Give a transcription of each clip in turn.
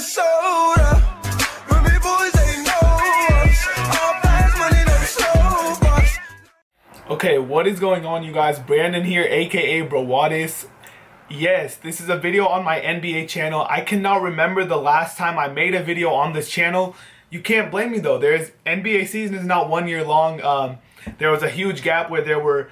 Minnesota. When we boys ain't know us. All fast money, no slow bucks. Okay, what is going on, you guys? Brandon here, aka Brawadis. Yes, this is a video on my NBA channel. I cannot remember the last time I made a video on this channel. You can't blame me though. NBA season is not 1 year long. There was a huge gap where there were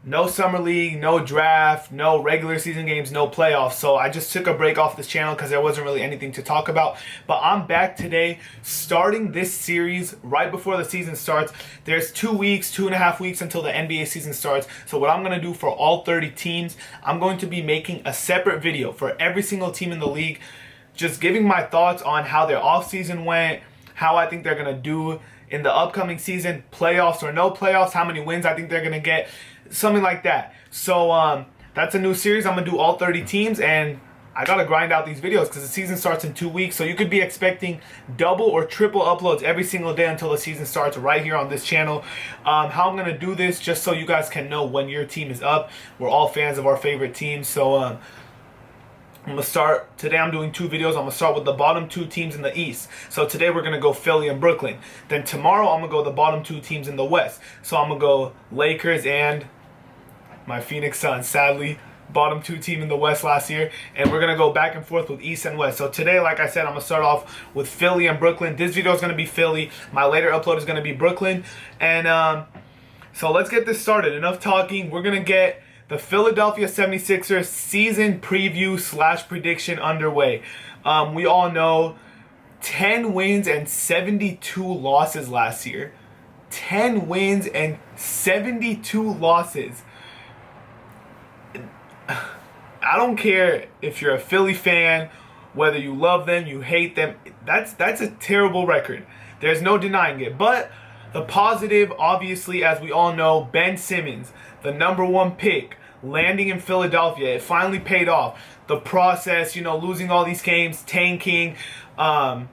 no summer league, no draft, no regular season games, no playoffs. So I just took a break off this channel because there wasn't really anything to talk about. But I'm back today, starting this series right before the season starts. There's 2 weeks, 2.5 weeks until the NBA season starts. So what I'm going to do for all 30 teams, I'm going to be making a separate video for every single team in the league, just giving my thoughts on how their offseason went, how I think they're going to do in the upcoming season, playoffs or no playoffs, how many wins I think they're going to get, something like that. So that's a new series. I'm going to do all 30 teams, and I got to grind out these videos because the season starts in 2 weeks. So you could be expecting double or triple uploads every single day until the season starts right here on this channel. How I'm going to do this, just so you guys can know when your team is up. We're all fans of our favorite teams. So I'm going to start, today I'm doing 2 videos. I'm going to start with the bottom 2 teams in the East. So today we're going to go Philly and Brooklyn. Then tomorrow I'm going to go the bottom 2 teams in the West. So I'm going to go Lakers and my Phoenix Suns. Sadly, bottom 2 team in the West last year. And we're going to go back and forth with East and West. So today, like I said, I'm going to start off with Philly and Brooklyn. This video is going to be Philly. My later upload is going to be Brooklyn. And so let's get this started. Enough talking. We're going to get the Philadelphia 76ers season preview / prediction underway. We all know 10 wins and 72 losses last year. 10 wins and 72 losses. I don't care if you're a Philly fan, whether you love them, you hate them. That's a terrible record. There's no denying it. But the positive, obviously, as we all know, Ben Simmons, the #1 pick, landing in Philadelphia. It finally paid off. The process, losing all these games, tanking. But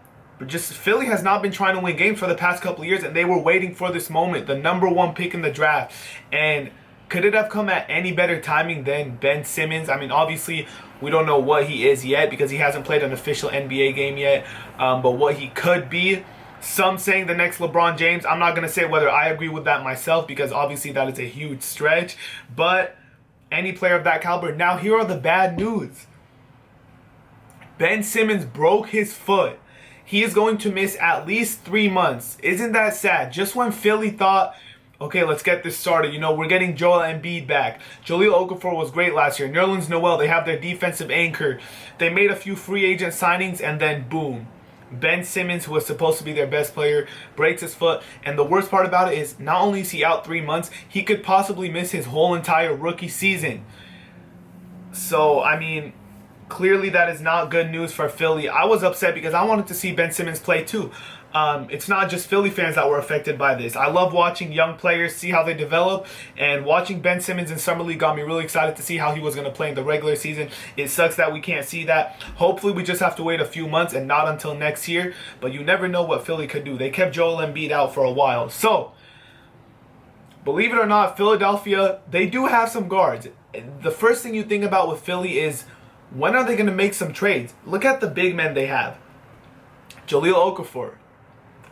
just Philly has not been trying to win games for the past couple of years, and they were waiting for this moment, the #1 pick in the draft. And could it have come at any better timing than Ben Simmons? I mean, obviously, we don't know what he is yet because he hasn't played an official NBA game yet. But what he could be, some saying the next LeBron James. I'm not going to say whether I agree with that myself because obviously that is a huge stretch. But any player of that caliber. Now, here are the bad news. Ben Simmons broke his foot. He is going to miss at least 3 months. Isn't that sad? Just when Philly thought, okay, let's get this started. We're getting Joel Embiid back. Jahlil Okafor was great last year. Nerlens Noel, they have their defensive anchor. They made a few free agent signings, and then boom. Ben Simmons, who was supposed to be their best player, breaks his foot. And the worst part about it is, not only is he out 3 months, he could possibly miss his whole entire rookie season. So, I mean, clearly that is not good news for Philly. I was upset because I wanted to see Ben Simmons play too. It's not just Philly fans that were affected by this. I love watching young players, see how they develop, and watching Ben Simmons in Summer League got me really excited to see how he was going to play in the regular season. It sucks that we can't see that. Hopefully we just have to wait a few months and not until next year, but you never know what Philly could do. They kept Joel Embiid out for a while. So, believe it or not, Philadelphia, they do have some guards. The first thing you think about with Philly is, when are they going to make some trades? Look at the big men they have. Jahlil Okafor,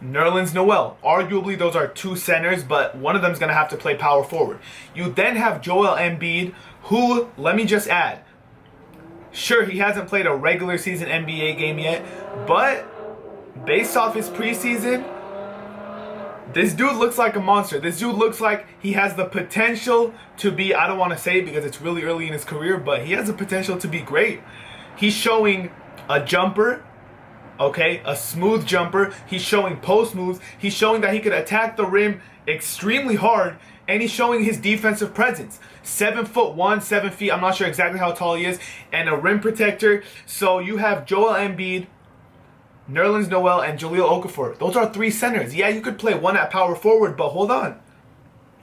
Nerlens Noel. Arguably, those are 2 centers, but one of them is going to have to play power forward. You then have Joel Embiid, who, let me just add, sure, he hasn't played a regular season NBA game yet, but based off his preseason, this dude looks like a monster. This dude looks like he has the potential to be, I don't want to say it because it's really early in his career, but he has the potential to be great. He's showing a jumper. Okay, a smooth jumper. He's showing post moves. He's showing that he could attack the rim extremely hard, and he's showing his defensive presence. 7'1", 7 feet. I'm not sure exactly how tall he is, and a rim protector. So you have Joel Embiid, Nerlens Noel, and Jahlil Okafor. Those are 3 centers. Yeah, you could play one at power forward, but hold on.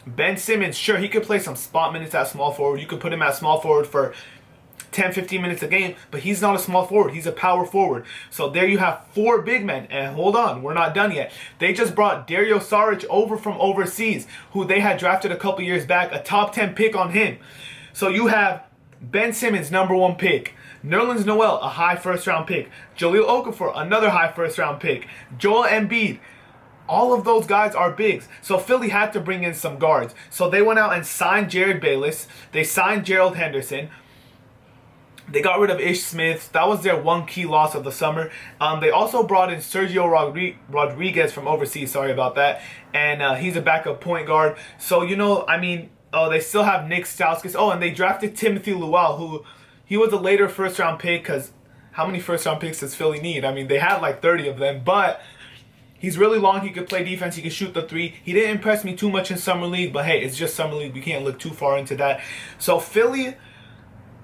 Ben Simmons, sure, he could play some spot minutes at small forward. You could put him at small forward for 10-15 minutes a game, but he's not a small forward. He's a power forward. So there you have 4 big men. And hold on, we're not done yet. They just brought Dario Saric over from overseas, who they had drafted a couple years back, a top 10 pick on him. So you have Ben Simmons, #1 pick. Nerlens Noel, a high first-round pick. Jahlil Okafor, another high first-round pick. Joel Embiid. All of those guys are bigs. So Philly had to bring in some guards. So they went out and signed Jared Bayless. They signed Gerald Henderson. They got rid of Ish Smith. That was their one key loss of the summer. They also brought in Sergio Rodriguez from overseas. Sorry about that. And he's a backup point guard. So, they still have Nick Stauskas. Oh, and they drafted Timothy Luau, who he was a later first-round pick because how many first-round picks does Philly need? I mean, they had like 30 of them, but he's really long. He could play defense. He could shoot the three. He didn't impress me too much in Summer League, but hey, it's just Summer League. We can't look too far into that. So Philly,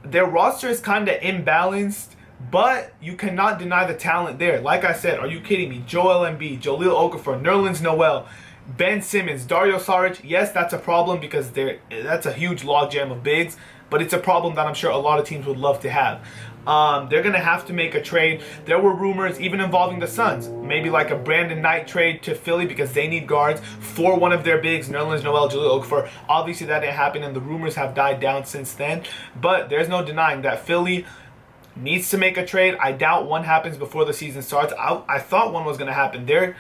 their roster is kind of imbalanced, but you cannot deny the talent there. Like I said, are you kidding me? Joel Embiid, Jahlil Okafor, Nerlens Noel, Ben Simmons, Dario Saric. Yes, that's a problem because that's a huge logjam of bigs, but it's a problem that I'm sure a lot of teams would love to have. They're going to have to make a trade. There were rumors even involving the Suns. Maybe like a Brandon Knight trade to Philly because they need guards for one of their bigs, Nerlens Noel, Jahlil Okafor. Obviously that didn't happen and the rumors have died down since then. But there's no denying that Philly needs to make a trade. I doubt one happens before the season starts. I thought one was going to happen there.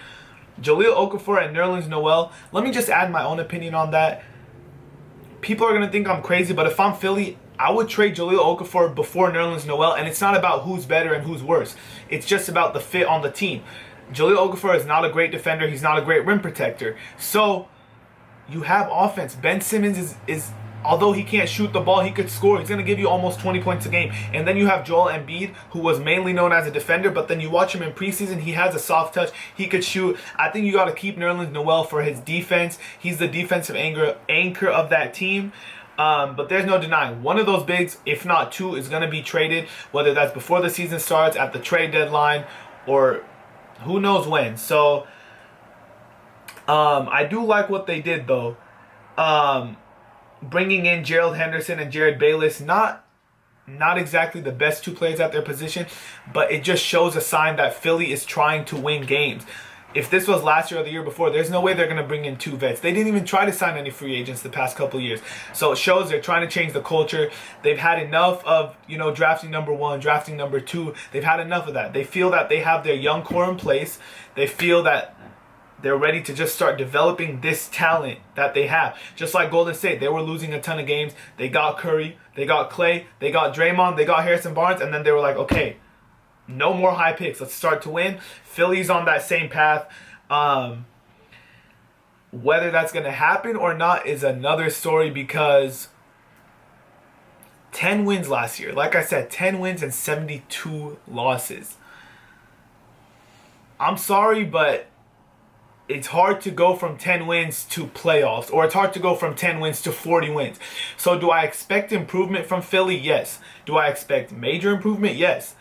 Jahlil Okafor and Nerlens Noel. Let me just add my own opinion on that. People are going to think I'm crazy, but if I'm Philly, I would trade Jahlil Okafor before Nerlens Noel, and it's not about who's better and who's worse. It's just about the fit on the team. Jahlil Okafor is not a great defender. He's not a great rim protector. So you have offense. Ben Simmons is although he can't shoot the ball, he could score. He's going to give you almost 20 points a game. And then you have Joel Embiid, who was mainly known as a defender, but then you watch him in preseason, he has a soft touch. He could shoot. I think you got to keep Nerlens Noel for his defense. He's the defensive anchor of that team. But there's no denying one of those bigs, if not two, is going to be traded, whether that's before the season starts, at the trade deadline, or who knows when. So I do like what they did, though. Bringing in Gerald Henderson and Jared Bayless, not exactly the best two players at their position, but it just shows a sign that Philly is trying to win games. If this was last year or the year before, there's no way they're going to bring in two vets. They didn't even try to sign any free agents the past couple of years. So it shows they're trying to change the culture. They've had enough of, drafting number one, drafting number two. They've had enough of that. They feel that they have their young core in place. They feel that they're ready to just start developing this talent that they have. Just like Golden State, they were losing a ton of games. They got Curry, they got Clay, they got Draymond, they got Harrison Barnes, and then they were like, okay, no more high picks. Let's start to win. Philly's on that same path. Whether that's going to happen or not is another story because 10 wins last year. Like I said, 10 wins and 72 losses. I'm sorry, but it's hard to go from 10 wins to playoffs, or it's hard to go from 10 wins to 40 wins. So do I expect improvement from Philly? Yes. Do I expect major improvement? Yes.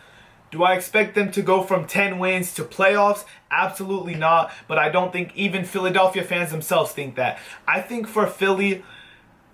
Do I expect them to go from 10 wins to playoffs? Absolutely not. But I don't think even Philadelphia fans themselves think that. I think for Philly,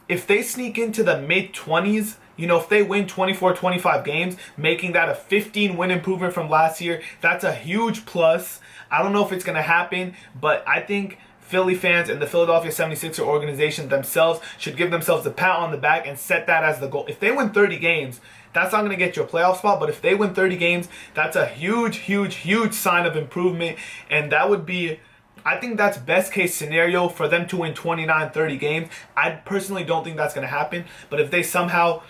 if they sneak into the mid-20s, if they win 24, 25 games, making that a 15-win improvement from last year, that's a huge plus. I don't know if it's going to happen, but I think Philly fans and the Philadelphia 76er organization themselves should give themselves a pat on the back and set that as the goal. If they win 30 games, that's not going to get you a playoff spot, but if they win 30 games, that's a huge, huge, huge sign of improvement, and that would be, I think that's best case scenario for them to win 29, 30 games. I personally don't think that's going to happen, but if they somehow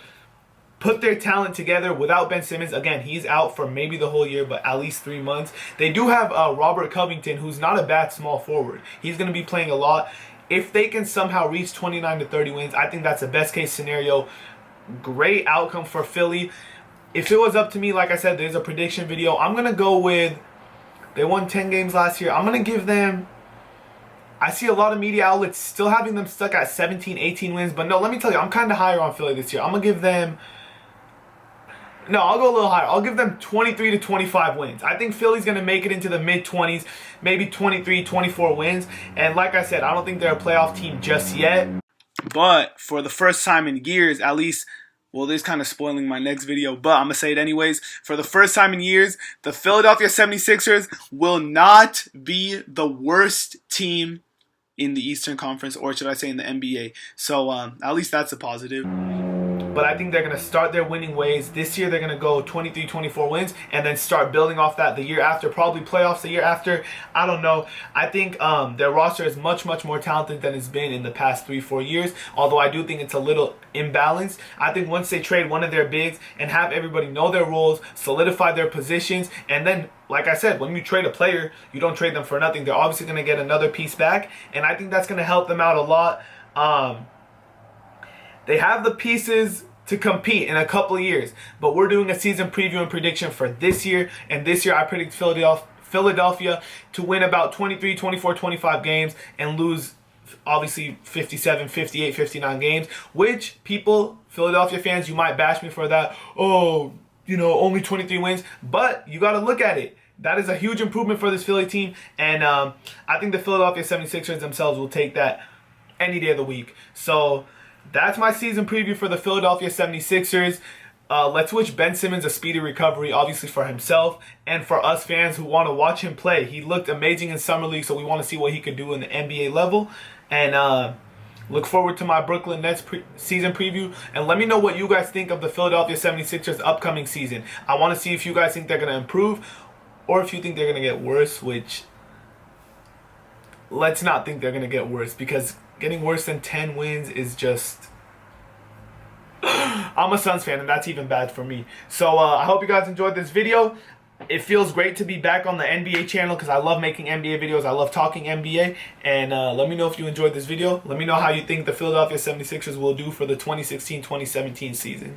put their talent together without Ben Simmons, again, he's out for maybe the whole year, but at least 3 months. They do have Robert Covington, who's not a bad small forward. He's going to be playing a lot. If they can somehow reach 29 to 30 wins, I think that's the best case scenario. Great outcome for Philly. If it was up to me, like I said, there's a prediction video. I'm going to go with, they won 10 games last year. I'm going to give them, I see a lot of media outlets still having them stuck at 17, 18 wins. But no, let me tell you, I'm kind of higher on Philly this year. I'm going to give them, no, I'll go a little higher. I'll give them 23 to 25 wins. I think Philly's going to make it into the mid-20s, maybe 23, 24 wins. And like I said, I don't think they're a playoff team just yet. But for the first time in years, at least, well, this is kind of spoiling my next video, but I'm going to say it anyways. For the first time in years, the Philadelphia 76ers will not be the worst team in the Eastern Conference, or should I say in the NBA. So at least that's a positive. but I think they're going to start their winning ways. This year they're going to go 23, 24 wins and then start building off that the year after, probably playoffs the year after. I don't know. I think their roster is much, much more talented than it's been in the past 3-4 years, although I do think it's a little imbalanced. I think once they trade one of their bigs and have everybody know their roles, solidify their positions, and then, like I said, when you trade a player, you don't trade them for nothing. They're obviously going to get another piece back, and I think that's going to help them out a lot. They have the pieces to compete in a couple of years, but we're doing a season preview and prediction for this year, and this year I predict Philadelphia to win about 23, 24, 25 games and lose obviously 57, 58, 59 games, which people, Philadelphia fans, you might bash me for that. Oh, you know, only 23 wins, but you got to look at it. That is a huge improvement for this Philly team, and I think the Philadelphia 76ers themselves will take that any day of the week. So that's my season preview for the Philadelphia 76ers. Let's wish Ben Simmons a speedy recovery, obviously for himself and for us fans who want to watch him play. He looked amazing in Summer League, so we want to see what he could do in the NBA level. And look forward to my Brooklyn Nets season preview. And let me know what you guys think of the Philadelphia 76ers upcoming season. I want to see if you guys think they're going to improve or if you think they're going to get worse, which let's not think they're going to get worse, because getting worse than 10 wins is just... I'm a Suns fan, and that's even bad for me. So I hope you guys enjoyed this video. It feels great to be back on the NBA channel because I love making NBA videos. I love talking NBA. And let me know if you enjoyed this video. Let me know how you think the Philadelphia 76ers will do for the 2016-2017 season.